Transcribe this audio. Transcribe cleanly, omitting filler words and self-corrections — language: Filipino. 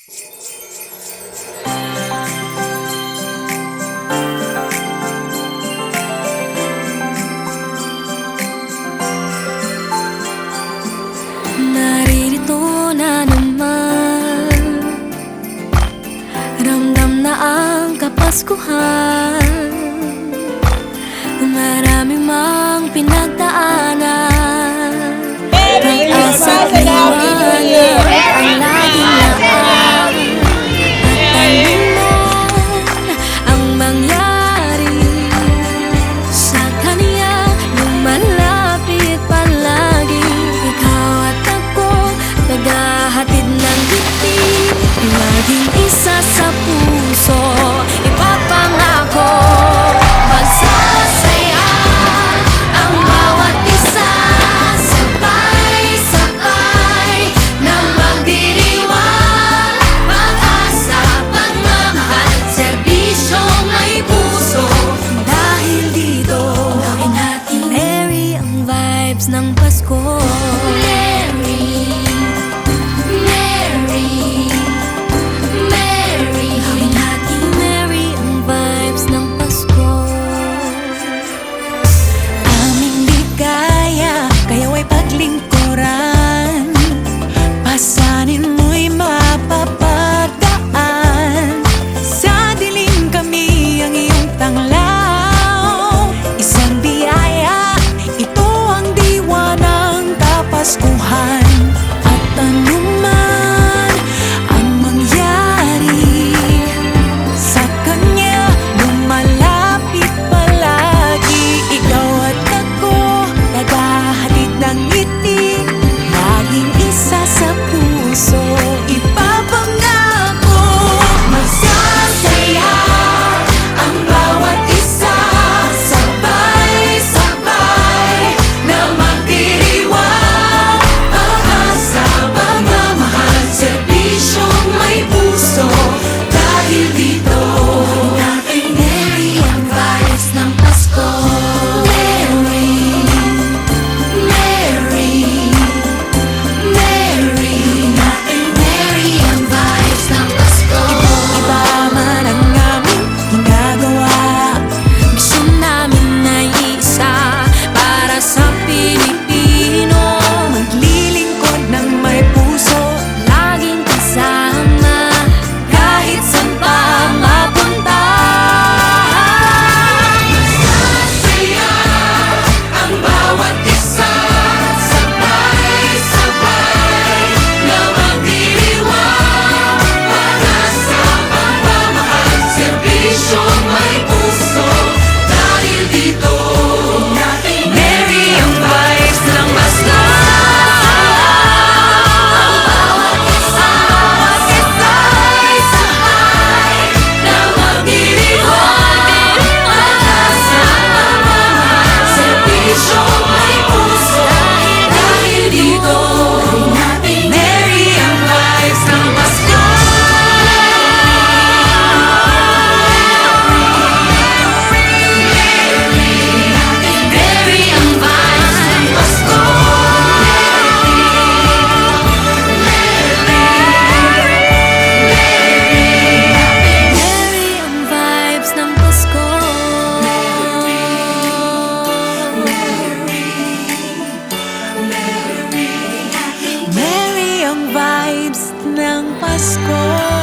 Naririto na naman, ramdam na ang Kapaskuhan. Maraming mang pinagdaanan, pag-asa't liwanag ang laging laan. At anuman ang mangyari sa kanya, lumalapit palagi. Ikaw at ako, naghahatid ng ngiti, laging isa sa puso. Ipapangako, magsasaya ang bawat isa, sabay-sabay na magdiriwang. Pag-asa, pagmamahal, serbisyong may puso. Dahil dito, gawin natin merry ang vibes ng Pasko. Merry, merry, merry. Gawin natin merry ang vibes ng Pasko. Aming ligaya, kayaw ay paglingkuran, pasanin mo'y mapapadaan. Sa dilim kami ang iyong tanglaw, isang biyaya, ito ang diwa ng Kapaskuhan. At anuman ang mangyari sa kanya, lumalapit palagi. Ikaw at ako, naghahatid ng ngiti, laging isa sa puso. Ipapangako, magsasaya ang bawat isa, sabay-sabay na magdiriwang. Pag-asa, pagmamahal, serbisyong may puso. Dahil dito, natin merry ang vibes ng Pasko. Merry, merry, merry. Natin merry ang vibes ng Pasko. Iba man ang aming ginagawa, gusto namin ay isa para sa Pilipino. Maglilingkod ng may puso, laging kasama, kahit saan pa mapunta. Masasaya ang bawat isa, sabay-sabay na magdiriwang. Pag-asa, pagmamahal, serbisyong may puso. Dahil dito, natin merry ang vibes ng Pasko. Ang bawat isa, sabay-sabay na magdiriwang. Pag-asa, pagmamahal, serbisyong may puso. Dahil dito, natin merry ang vibes ng Pasko. Merry ang vibes ng Pasko. Merry ang vibes ng Pasko. Merry ang vibes ng Pasko.